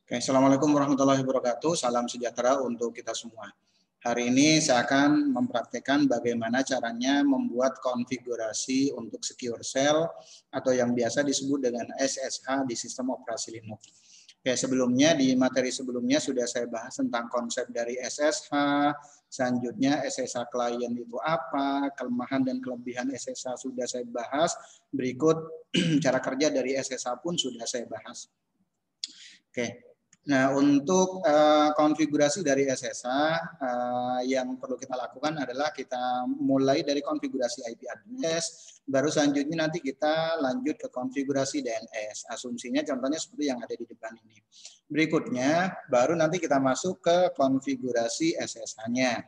Oke, Assalamualaikum warahmatullahi wabarakatuh. Salam sejahtera untuk kita semua. Hari ini saya akan mempraktekkan bagaimana caranya membuat konfigurasi untuk secure shell atau yang biasa disebut dengan SSH di sistem operasi Linux. Oke, sebelumnya di materi sebelumnya sudah saya bahas tentang konsep dari SSH, selanjutnya SSH client itu apa, kelemahan dan kelebihan SSH sudah saya bahas, berikut cara kerja dari SSH pun sudah saya bahas. Oke. Nah, untuk konfigurasi dari SSH yang perlu kita lakukan adalah kita mulai dari konfigurasi IP address, baru selanjutnya nanti kita lanjut ke konfigurasi DNS. Asumsinya contohnya seperti yang ada di depan ini. Berikutnya, baru nanti kita masuk ke konfigurasi SSH-nya.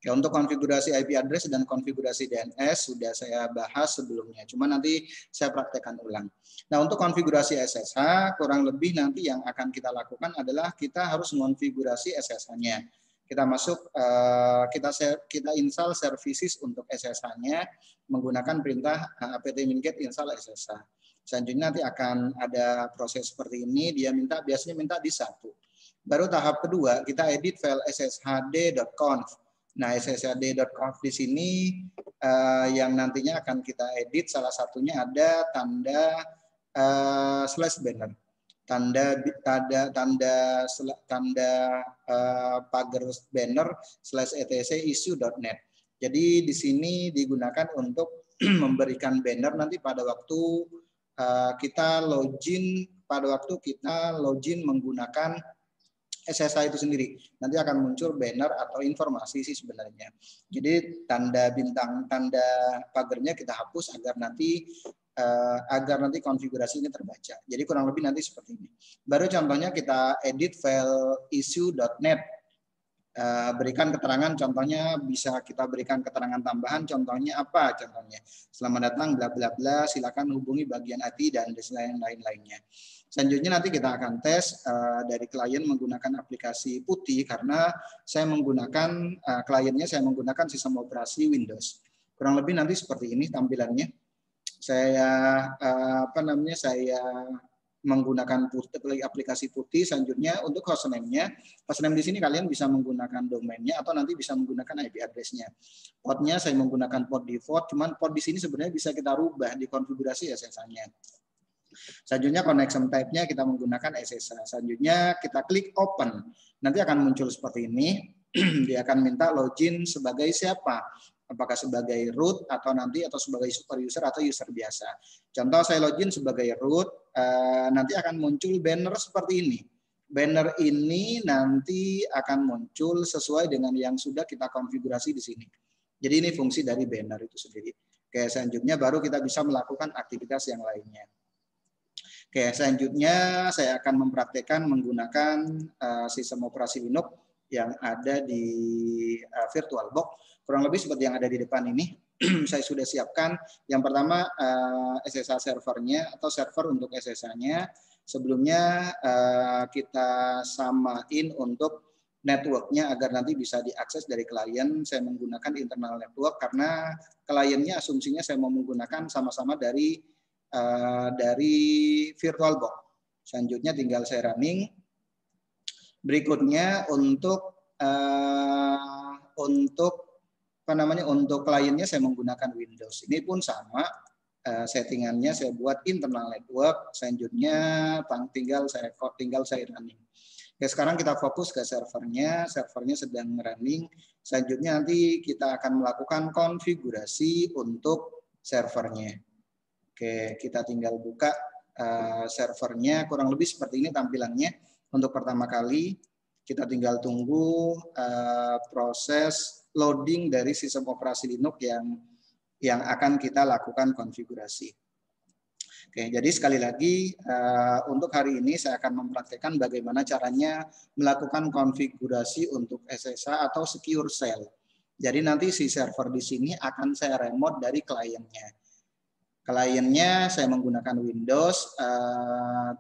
Ya, untuk konfigurasi IP address dan konfigurasi DNS sudah saya bahas sebelumnya, cuma nanti saya praktekkan ulang. Nah, untuk konfigurasi SSH, kurang lebih nanti yang akan kita lakukan adalah kita harus mengonfigurasi SSH-nya. Kita masuk, kita install services untuk SSH-nya menggunakan perintah apt-get install SSH. Selanjutnya nanti akan ada proses seperti ini, dia biasanya minta di satu. Baru tahap kedua, kita edit file sshd.conf. Nah, sshd.conf di sini yang nantinya akan kita edit, salah satunya ada tanda slash banner, tanda pagar banner slash etc issue.net. Jadi di sini digunakan untuk memberikan banner nanti pada waktu kita login menggunakan SSH itu sendiri. Nanti akan muncul banner atau informasi sih sebenarnya. Jadi tanda pagarnya kita hapus agar nanti konfigurasi ini terbaca. Jadi kurang lebih nanti seperti ini. Baru contohnya kita edit file issue.net. Berikan keterangan, contohnya bisa kita berikan keterangan tambahan, contohnya apa? Contohnya, selamat datang bla bla bla, silakan hubungi bagian IT dan lain-lainnya. Selanjutnya nanti kita akan tes dari klien menggunakan aplikasi putih karena saya menggunakan kliennya saya menggunakan sistem operasi Windows. Kurang lebih nanti seperti ini tampilannya. Saya saya menggunakan aplikasi putih. Selanjutnya untuk hostname-nya, hostname di sini kalian bisa menggunakan domainnya atau nanti bisa menggunakan IP address-nya. Portnya saya menggunakan port default, cuman port di sini sebenarnya bisa kita rubah di konfigurasi SSH-nya. Selanjutnya connection type-nya kita menggunakan SSH. Selanjutnya kita klik open. Nanti akan muncul seperti ini. Dia akan minta login sebagai siapa? Apakah sebagai root atau sebagai super user atau user biasa. Contoh saya login sebagai root, nanti akan muncul banner seperti ini. Banner ini nanti akan muncul sesuai dengan yang sudah kita konfigurasi di sini. Jadi ini fungsi dari banner itu sendiri. Oke, selanjutnya baru kita bisa melakukan aktivitas yang lainnya. Oke, selanjutnya saya akan mempraktekkan menggunakan sistem operasi Linux yang ada di VirtualBox. Kurang lebih seperti yang ada di depan ini. Saya sudah siapkan. Yang pertama SSH servernya atau server untuk SSH-nya. Sebelumnya kita samain untuk networknya agar nanti bisa diakses dari klien. Saya menggunakan internal network karena kliennya asumsinya saya mau menggunakan sama-sama dari VirtualBox. Selanjutnya tinggal saya running. Berikutnya untuk kliennya saya menggunakan Windows. Ini pun sama settingannya saya buat internal network. Selanjutnya tinggal saya running. Oke, sekarang kita fokus ke servernya. Servernya sedang running. Selanjutnya nanti kita akan melakukan konfigurasi untuk servernya. Oke, kita tinggal buka servernya. Kurang lebih seperti ini tampilannya. Untuk pertama kali kita tinggal tunggu proses loading dari sistem operasi Linux yang akan kita lakukan konfigurasi. Oke, jadi sekali lagi untuk hari ini saya akan mempraktekkan bagaimana caranya melakukan konfigurasi untuk SSH atau secure shell. Jadi nanti si server di sini akan saya remote dari kliennya. Kliennya saya menggunakan Windows.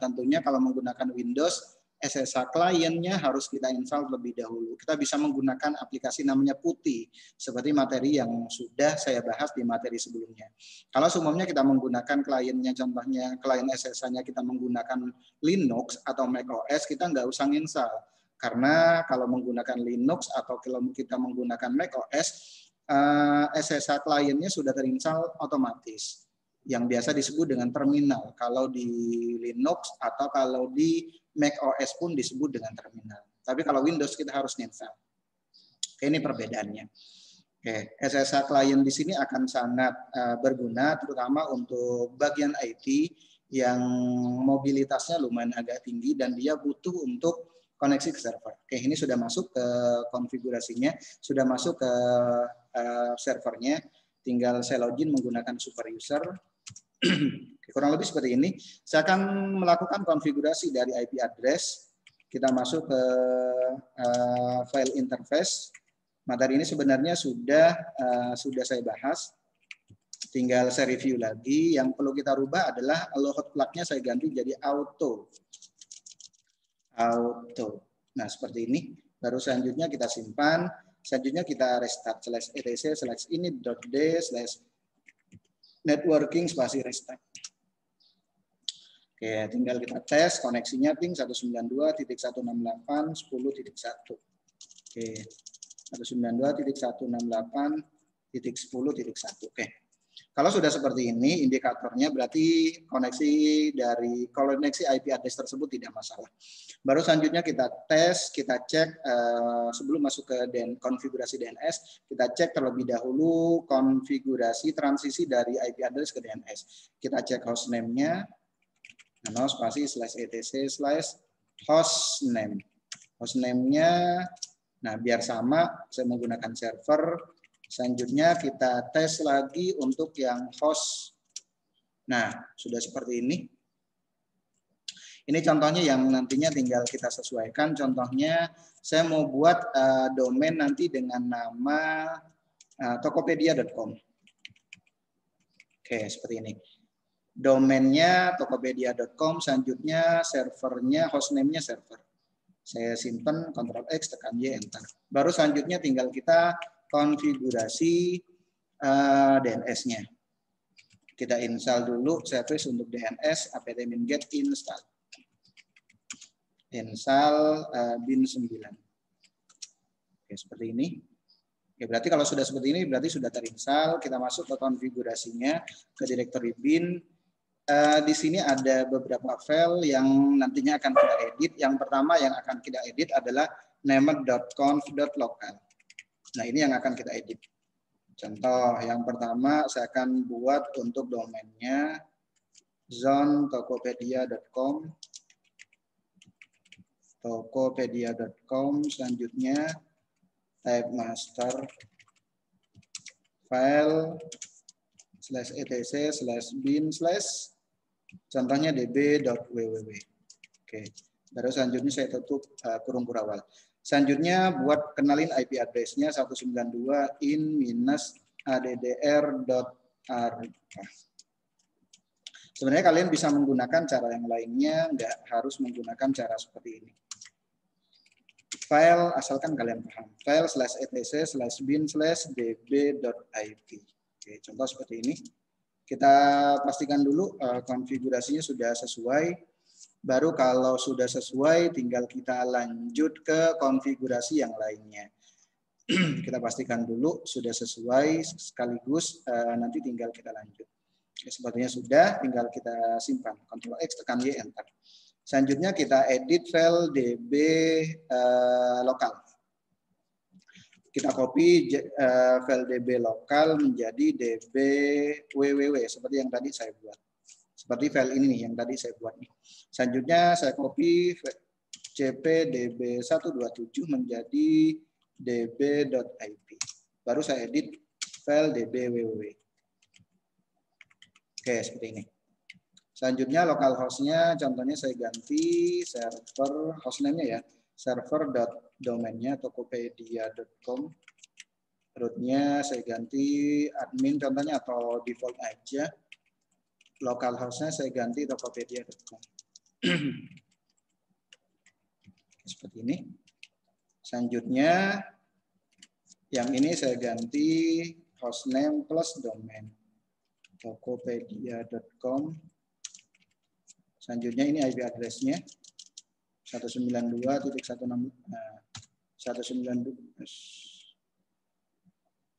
Tentunya kalau menggunakan Windows SSH kliennya harus kita install terlebih dahulu. Kita bisa menggunakan aplikasi namanya Putih, seperti materi yang sudah saya bahas di materi sebelumnya. Kalau semuanya kita menggunakan kliennya, contohnya klien SSH-nya kita menggunakan Linux atau macOS, kita nggak usah install. Karena kalau menggunakan Linux atau kalau kita menggunakan macOS, SSH kliennya sudah terinstall otomatis, yang biasa disebut dengan terminal. Kalau di Linux atau kalau di macOS pun disebut dengan terminal. Tapi kalau Windows kita harus install. Oke, ini perbedaannya. Oke, SSH client di sini akan sangat berguna, terutama untuk bagian IT yang mobilitasnya lumayan agak tinggi dan dia butuh untuk koneksi ke server. Oke, ini sudah masuk ke konfigurasinya, sudah masuk ke servernya. Tinggal saya login menggunakan super user. Kurang lebih seperti ini. Saya akan melakukan konfigurasi dari IP address. Kita masuk ke file interface. Materi ini sebenarnya sudah saya bahas. Tinggal saya review lagi. Yang perlu kita rubah adalah allohost plug-nya saya ganti jadi auto. Nah, seperti ini. Baru selanjutnya kita simpan. Selanjutnya kita restart /etc/ini.d/networking spasi restart. Oke, tinggal kita tes koneksinya ping 192.168.10.1. Oke, 192.168.10.1. Oke. Kalau sudah seperti ini indikatornya berarti koneksi IP address tersebut tidak masalah. Baru selanjutnya kita tes, kita cek sebelum masuk ke konfigurasi DNS, kita cek terlebih dahulu konfigurasi transisi dari IP address ke DNS. Kita cek hostname-nya. Nano spasi /etc/hostname. Hostname-nya, nah biar sama, saya menggunakan server. Selanjutnya kita tes lagi untuk yang host. Nah, sudah seperti ini. Ini contohnya yang nantinya tinggal kita sesuaikan. Contohnya, saya mau buat domain nanti dengan nama tokopedia.com. Oke, seperti ini. Domainnya tokopedia.com, selanjutnya servernya, hostname-nya server. Saya simpan, Ctrl X, tekan Y, enter. Baru selanjutnya tinggal kita konfigurasi DNS-nya. Kita install dulu service untuk DNS, apt-min get install. Install bin 9. Oke, seperti ini. Oke, berarti kalau sudah seperti ini, berarti sudah terinstall. Kita masuk ke konfigurasinya, ke directory bin. Di sini ada beberapa file yang nantinya akan kita edit. Yang pertama yang akan kita edit adalah named.conf.local. Nah, ini yang akan kita edit. Contoh yang pertama saya akan buat untuk domainnya zone tokopedia.com. Tokopedia.com, selanjutnya type master file /etc/bin/ contohnya db.www. Oke, baru selanjutnya saya tutup kurung kurawal. Selanjutnya buat kenalin IP address-nya 192.in-addr.r. Sebenarnya kalian bisa menggunakan cara yang lainnya, nggak harus menggunakan cara seperti ini. File asalkan kalian paham. File /etc/bin/db.ip. Oke, contoh seperti ini. Kita pastikan dulu konfigurasinya sudah sesuai. Baru kalau sudah sesuai, tinggal kita lanjut ke konfigurasi yang lainnya. Kita pastikan dulu sudah sesuai, sekaligus nanti tinggal kita lanjut. Oke, sepertinya sudah, tinggal kita simpan. Ctrl X, tekan Y, enter. Selanjutnya kita edit file db lokal. Kita copy file db lokal menjadi db www seperti yang tadi saya buat. Seperti file ini nih yang tadi saya buat nih. Selanjutnya saya copy cp db127 menjadi db.ip. Baru saya edit file db www. Oke, seperti ini. Selanjutnya localhost-nya contohnya saya ganti server hostname-nya ya. Server.domain-nya tokopedia.com. Root-nya saya ganti admin contohnya atau default aja. Localhost-nya saya ganti tokopedia.com. seperti ini. Selanjutnya yang ini saya ganti hostname plus domain tokopedia.com. Selanjutnya ini IP address-nya 192.1.6.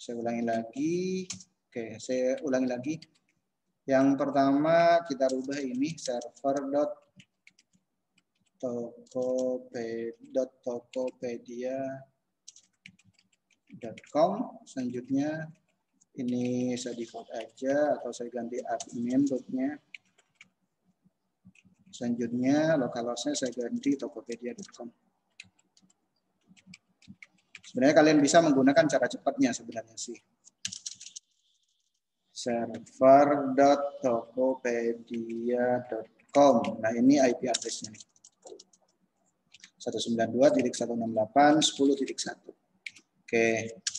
Saya ulangi lagi. Oke, saya ulangi lagi. Yang pertama kita rubah ini server.tokopedia.com. Selanjutnya ini saya default aja atau saya ganti admin rootnya. Selanjutnya localhost-nya saya ganti tokopedia.com. Sebenarnya kalian bisa menggunakan cara cepatnya sebenarnya sih. Server.tokopedia.com. Nah, ini IP address-nya. 192.168.10.1. Oke,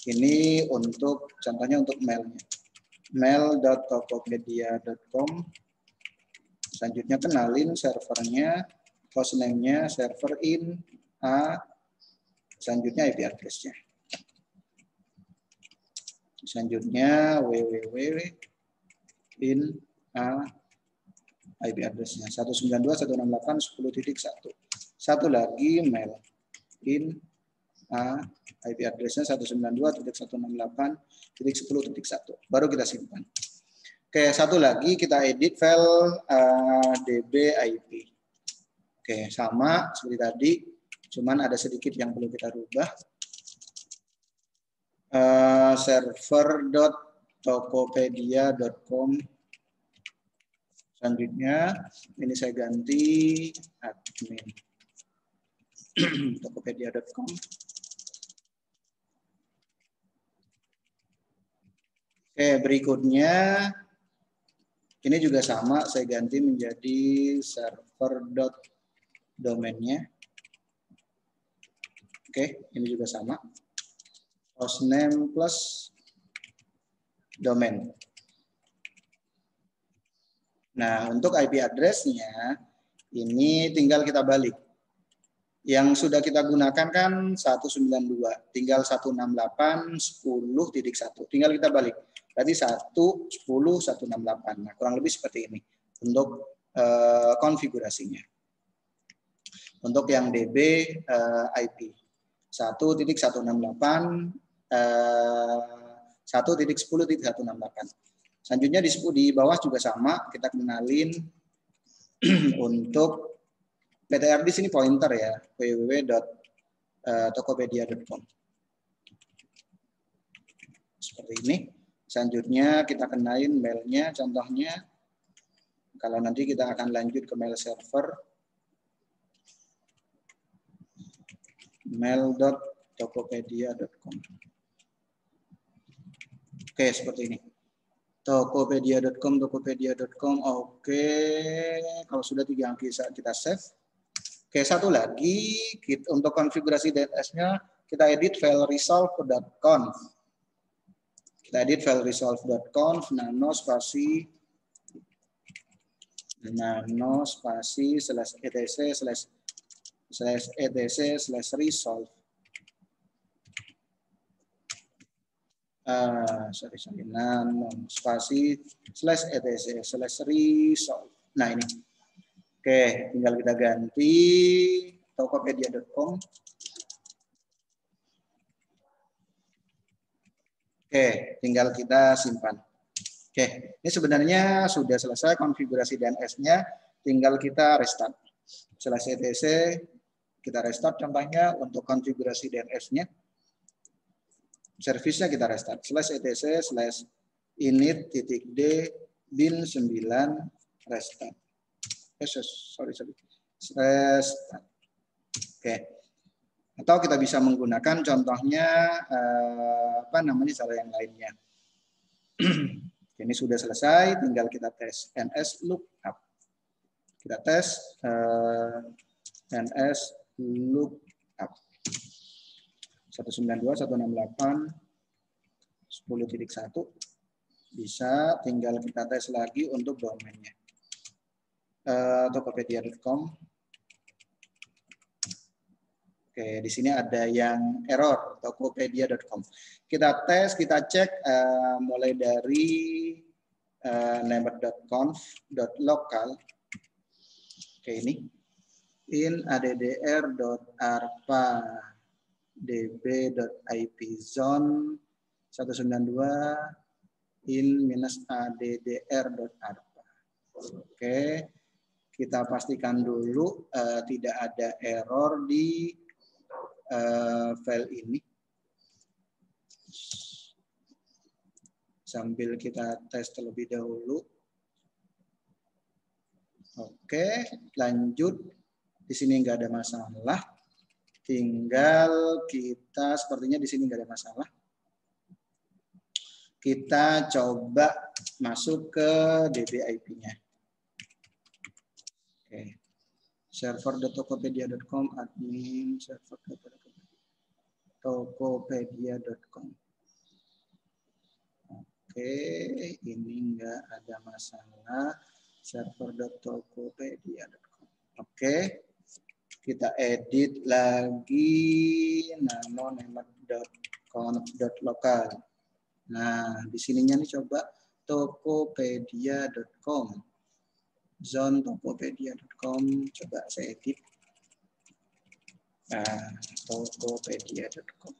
ini untuk contohnya untuk mailnya. mail.tokopedia.com. Selanjutnya kenalin servernya, hostname-nya server in A. Selanjutnya IP address-nya. Selanjutnya www.in A IP address-nya 192.168.10.1. Satu lagi mail in A IP address-nya 192.168.10.1. Baru kita simpan. Oke, satu lagi kita edit file db IP. Oke, sama seperti tadi, cuman ada sedikit yang perlu kita rubah. Server.tokopedia.com. Selanjutnya ini saya ganti admin tokopedia.com. Oke, berikutnya ini juga sama, saya ganti menjadi server.domainnya. Oke, ini juga sama. Hostname plus domain. Nah, untuk IP address-nya ini tinggal kita balik. Yang sudah kita gunakan kan 192, tinggal 168.10.1. Tinggal kita balik. Berarti 110.168. Nah, kurang lebih seperti ini untuk konfigurasinya. Untuk yang DB IP 1.168 Selanjutnya di bawah juga sama, kita kenalin untuk PTR di sini pointer ya, www.tokopedia.com. Seperti ini. Selanjutnya kita kenalin mailnya, contohnya kalau nanti kita akan lanjut ke mail server mail.tokopedia.com. Oke, seperti ini. Tokopedia.com. Oke, kalau sudah 3 angka kita save. Oke, satu lagi untuk konfigurasi DNS-nya kita edit file resolve.conf. Kita edit file resolve.conf nano spasi /etc/resolve. Nano spasi /etc/resolve. Nah, ini. Oke, tinggal kita ganti tokopedia.com. Oke, tinggal kita simpan. Oke, ini sebenarnya sudah selesai konfigurasi DNS-nya, tinggal kita restart. Setelah etc, kita restart contohnya untuk konfigurasi DNS-nya. Servisnya kita restart. /etc/init.d bin 9 restart. Restart. Oke. Atau kita bisa menggunakan contohnya cara yang lainnya. Ini sudah selesai, tinggal kita tes ns lookup. Kita tes ns lookup 192.168.10.1 bisa, tinggal kita tes lagi untuk domainnya. Tokopedia.com. Oke, di sini ada yang error, tokopedia.com. Kita tes, kita cek mulai dari name.conf.local. Oke, ini in addr.arpa db.ip zone 192 in -addr.arpa. Oke, kita pastikan dulu tidak ada error di file ini. Sambil kita tes terlebih dahulu. Oke, lanjut. Di sini nggak ada masalah. Tinggal kita sepertinya di sini nggak ada masalah. Kita coba masuk ke DB/IP-nya. Oke. Server.tokopedia.com admin server.tokopedia.com. Oke, ini enggak ada masalah. Server.tokopedia.com. Oke. Kita edit lagi nano.conf.local. Nah, di sininya nih coba tokopedia.com. Zone tokopedia.com, coba saya edit. Nah, tokopedia.com.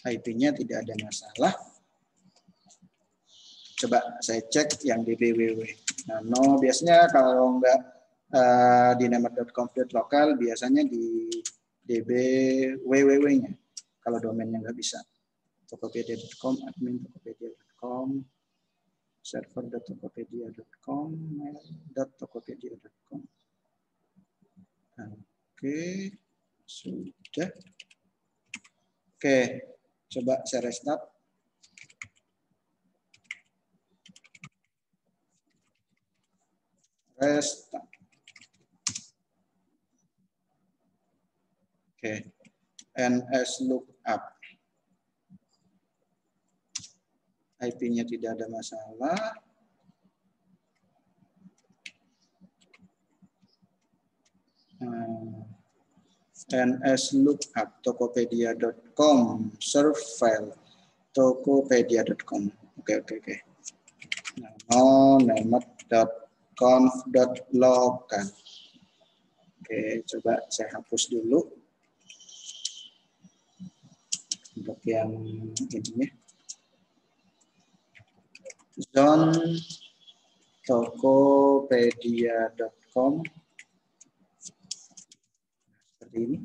IP-nya tidak ada masalah. Coba saya cek yang dbww. Nano biasanya kalau enggak di name.conf.local biasanya di dbww-nya. Kalau domainnya nggak bisa. Tokopedia.com, admin tokopedia.com. server.tokopedia.com, mail.tokopedia.com. Oke, sudah. Oke, coba saya restart. Restart. Oke, NS lookup. IP-nya tidak ada masalah. NS lookup tokopedia.com serve file tokopedia.com. Oke. name.conf.local. Oke, coba saya hapus dulu untuk yang ininya. Zone tokopedia.com seperti ini.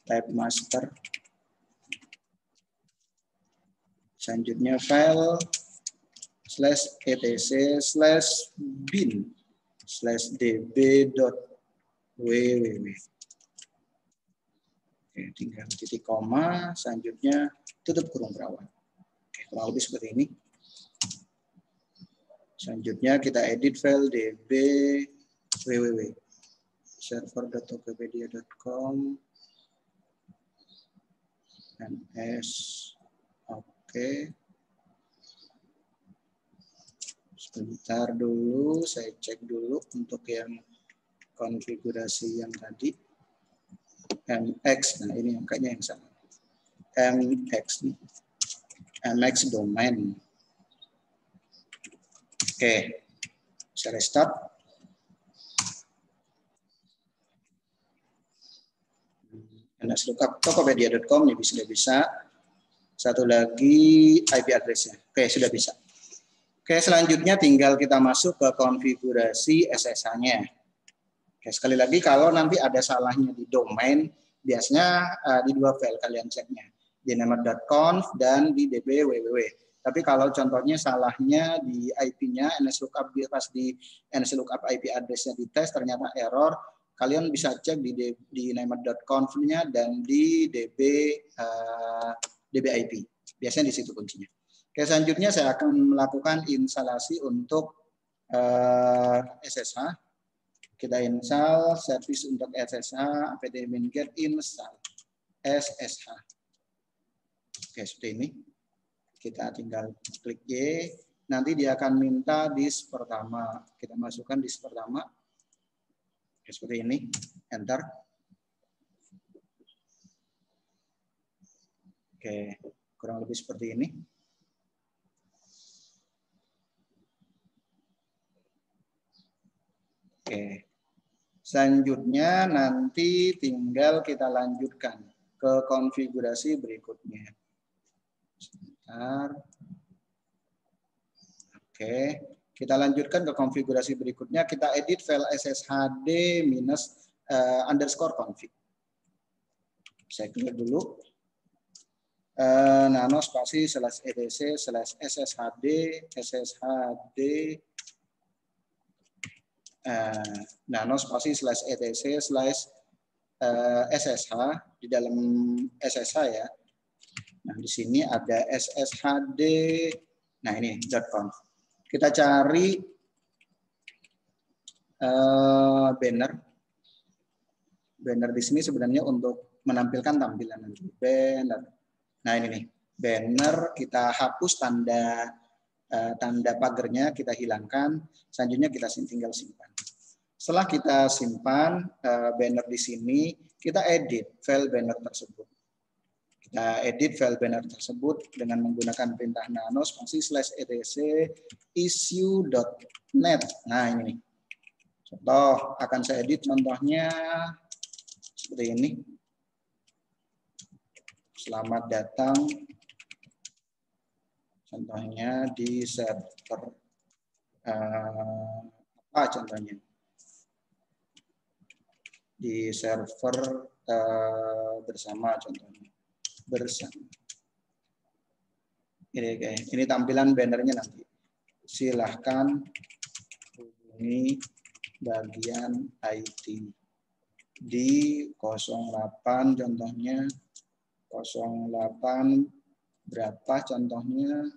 Type master. Selanjutnya file /etc/bin/db.www. Oke, tinggal titik koma. Selanjutnya tutup kurung perawat. Oke, kurang lebih seperti ini. Selanjutnya kita edit file db/www. server.tokopedia.com ns. Oke. Sebentar dulu, saya cek dulu untuk yang konfigurasi yang tadi. MX, nah ini angkanya yang sama. MX nih. MX domain. Oke. Saya restart. NSLookup tokopedia.com ini sudah bisa. Satu lagi IP address-nya. Oke, sudah bisa. Oke, selanjutnya tinggal kita masuk ke konfigurasi SSH-nya. Oke, sekali lagi kalau nanti ada salahnya di domain, biasanya di dua file kalian ceknya. Di name.conf dan di db/www. Tapi kalau contohnya salahnya di IP-nya, NSLookup pas di NSLookup IP address-nya dites ternyata error, kalian bisa cek di name.conf-nya dan di db/IP. Biasanya di situ kuncinya. Oke, selanjutnya saya akan melakukan instalasi untuk SSH. Kita install service untuk SSH, apt-get install SSH. Oke, seperti ini. Kita tinggal klik Y. Nanti dia akan minta disk pertama. Kita masukkan disk pertama. Oke, seperti ini. Enter. Oke, kurang lebih seperti ini. Oke. Selanjutnya nanti tinggal kita lanjutkan ke konfigurasi berikutnya. Sebentar. Oke, kita lanjutkan ke konfigurasi berikutnya. Kita edit file sshd minus underscore config. Saya klik dulu. Nano spasi slash etc slash sshd nano spasi slash etc slash ssh di dalam ssh ya. Nah di sini ada sshd. Nah ini .conf. Kita cari banner. Banner di sini sebenarnya untuk menampilkan tampilan nanti. Banner. Nah ini nih banner, kita hapus tanda pagernya, kita hilangkan. Selanjutnya kita tinggal simpan. Setelah kita simpan banner di sini, kita edit file banner tersebut. Kita edit file banner tersebut dengan menggunakan perintah nano spasi slash etc issue.net. Nah ini nih. Contoh akan saya edit contohnya seperti ini. Selamat datang. Contohnya di server apa contohnya? Di server bersama contohnya. Bersama. Ini tampilan bannernya nanti. Silahkan hubungi bagian IT di 08 contohnya 08 berapa contohnya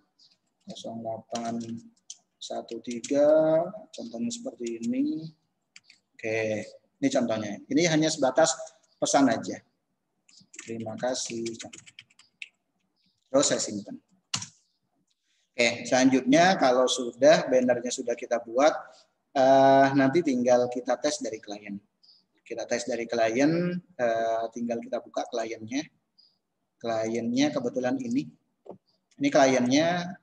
0813 contohnya seperti ini. Oke, ini contohnya. Ini hanya sebatas pesan aja. Terima kasih. Terus saya simpan. Oke, selanjutnya kalau sudah bannernya sudah kita buat, nanti tinggal kita tes dari klien. Kita tes dari klien, tinggal kita buka kliennya. Kliennya kebetulan ini kliennya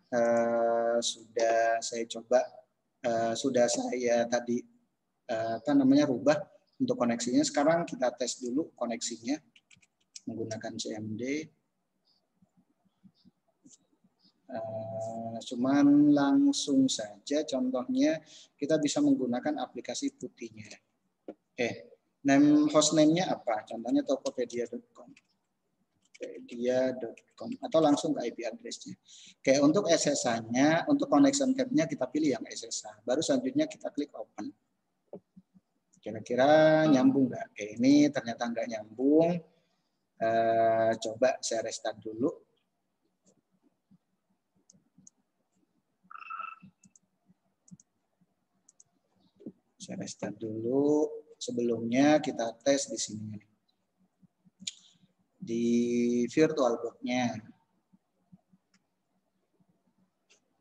sudah saya coba, sudah saya tadi rubah untuk koneksinya. Sekarang kita tes dulu koneksinya menggunakan CMD. Cuman langsung saja contohnya kita bisa menggunakan aplikasi putihnya. Hostname-nya apa? Contohnya tokopedia.com. Atau langsung ke IP address-nya. Oke, untuk SSH-nya, untuk connection cap-nya kita pilih yang SSH. Baru selanjutnya kita klik open. Kira-kira nyambung nggak? Oke, ini ternyata nggak nyambung. Coba saya restart dulu. Saya restart dulu. Sebelumnya kita tes di sini. Di VirtualBox-nya.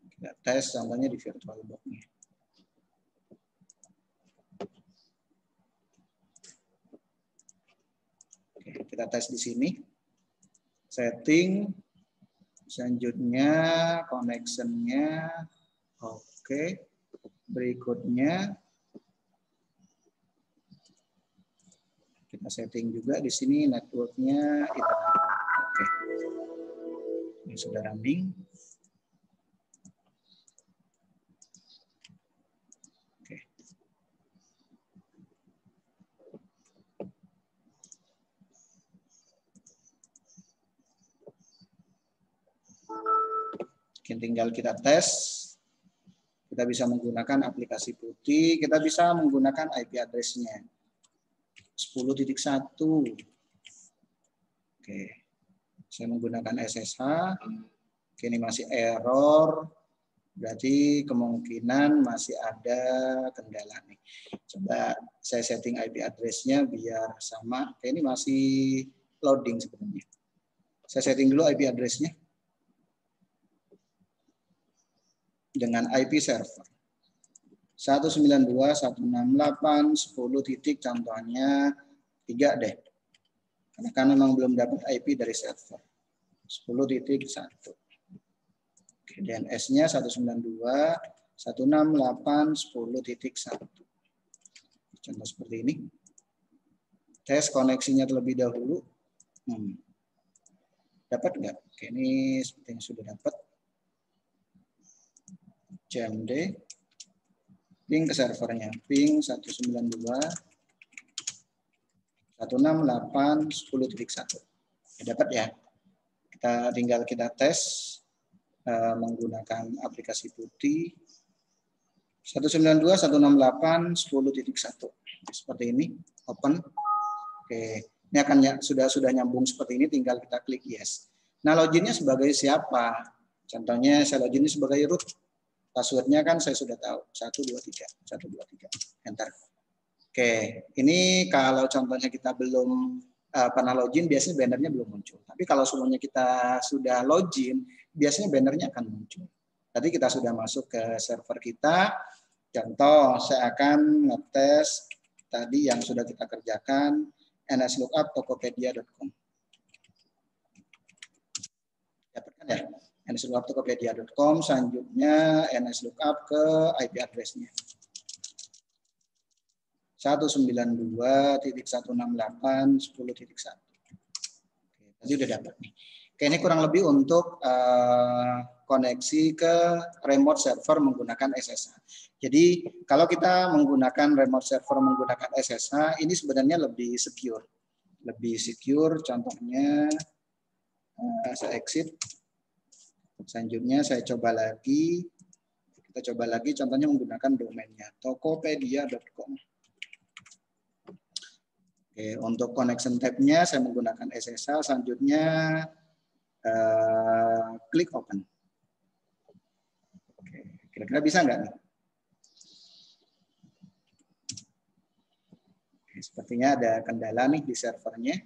Kita tes contohnya di VirtualBox-nya. Oke, kita tes di sini. Setting. Selanjutnya connection-nya. Oke. Berikutnya kita setting juga di sini network-nya internet. Oke. Ini sudah running. Oke. Tinggal kita tes. Kita bisa menggunakan aplikasi putih, kita bisa menggunakan IP address-nya. 10.1. Oke. Saya menggunakan SSH. Oke, ini masih error. Berarti kemungkinan masih ada kendala nih. Coba saya setting IP address-nya biar sama. Oke, ini masih loading sebenarnya. Saya setting dulu IP address-nya dengan IP server. 192.168.10 titik contohnya 3 deh. Karena kan memang belum dapat IP dari server. 10.1. DNS-nya 192.168.10.1. Contoh seperti ini. Tes koneksinya terlebih dahulu. Dapat nggak? Oke, ini sepertinya sudah dapat. CMD. Ping ke servernya. Ping 192.168.10.1. Dapat ya. Tinggal kita tes menggunakan aplikasi putih 192.168.10.1 seperti ini, open. Oke, ini akan sudah nyambung seperti ini, tinggal kita klik yes. Nah, loginnya sebagai siapa? Contohnya saya login sebagai root, passwordnya kan saya sudah tahu 123 enter. Oke, ini kalau contohnya kita belum pernah login, biasanya bannernya belum muncul. Tapi kalau semuanya kita sudah login, biasanya bannernya akan muncul. Tadi kita sudah masuk ke server kita. Contoh, saya akan ngetes tadi yang sudah kita kerjakan, nslookup tokopedia.com. Dapatkan ya, nslookup tokopedia.com. Selanjutnya nslookup ke IP address-nya. 192.168.10.1. Tadi udah dapat nih. Oke, ini kurang lebih untuk koneksi ke remote server menggunakan SSH. Jadi kalau kita menggunakan remote server menggunakan SSH, ini sebenarnya lebih secure. Lebih secure, contohnya saya exit. Selanjutnya saya coba lagi. Kita coba lagi, contohnya menggunakan domainnya tokopedia.com. Oke, untuk connection tab-nya saya menggunakan SSH. Selanjutnya klik open. Oke, kira-kira bisa nggak nih? Oke, sepertinya ada kendala nih di servernya.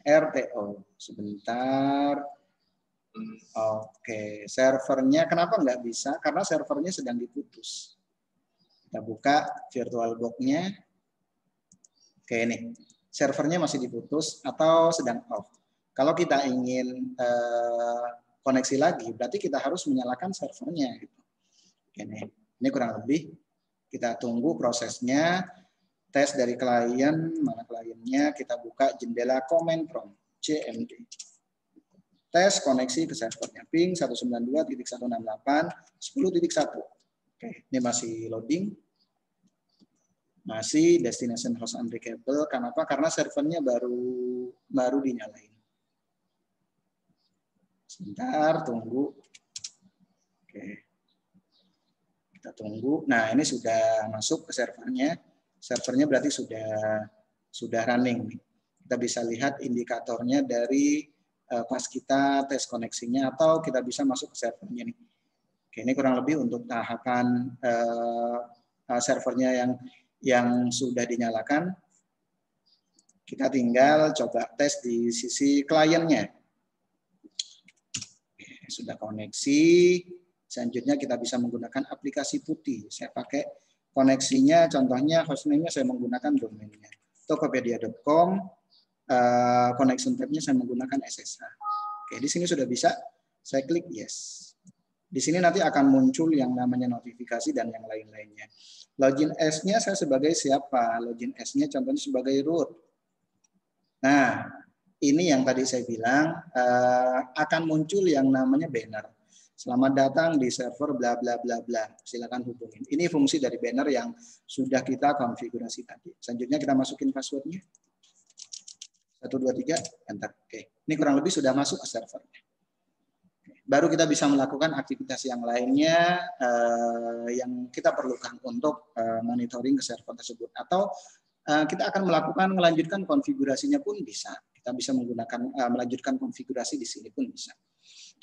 RTO, sebentar. Oke, servernya kenapa nggak bisa? Karena servernya sedang diputus. Kita buka VirtualBox-nya. Oke, ini servernya masih diputus atau sedang off. Kalau kita ingin koneksi lagi, berarti kita harus menyalakan servernya. Gitu. Oke, ini kurang lebih. Kita tunggu prosesnya. Tes dari klien, mana kliennya? Kita buka jendela command prompt, CMD. Tes koneksi ke servernya. Ping 192.168.10.1. Oke, ini masih loading. Masih destination host unreachable. Kenapa? Karena servernya baru dinyalain. Sebentar, tunggu. Oke. Kita tunggu. Nah, ini sudah masuk ke servernya. Servernya berarti sudah running. Kita bisa lihat indikatornya dari pas kita tes koneksinya atau kita bisa masuk ke servernya nih. Oke, ini kurang lebih untuk tahapan servernya yang sudah dinyalakan. Kita tinggal coba tes di sisi kliennya. Oke, sudah koneksi. Selanjutnya kita bisa menggunakan aplikasi putih. Saya pakai koneksinya, contohnya hostname-nya saya menggunakan domainnya tokopedia.com. Connection tab-nya saya menggunakan SSH. Oke, di sini sudah bisa. Saya klik yes. Di sini nanti akan muncul yang namanya notifikasi dan yang lain-lainnya. Login S-nya saya sebagai siapa? Login S-nya contohnya sebagai root. Nah, ini yang tadi saya bilang akan muncul yang namanya banner. Selamat datang di server bla bla bla bla. Silakan hubungin. Ini fungsi dari banner yang sudah kita konfigurasi tadi. Selanjutnya kita masukin passwordnya. 123 enter. Oke, ini kurang lebih sudah masuk ke servernya. Baru kita bisa melakukan aktivitas yang lainnya yang kita perlukan untuk monitoring ke server tersebut. Atau kita akan melanjutkan konfigurasinya pun bisa. Kita bisa menggunakan melanjutkan konfigurasi di sini pun bisa.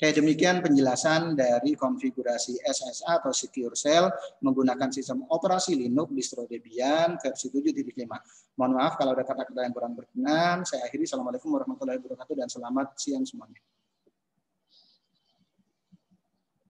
Oke, demikian penjelasan dari konfigurasi SSH atau Secure Shell menggunakan sistem operasi Linux distro Debian versi 7.5. Mohon maaf kalau ada kata-kata yang kurang berkenan. Saya akhiri. Assalamualaikum warahmatullahi wabarakatuh dan selamat siang semuanya.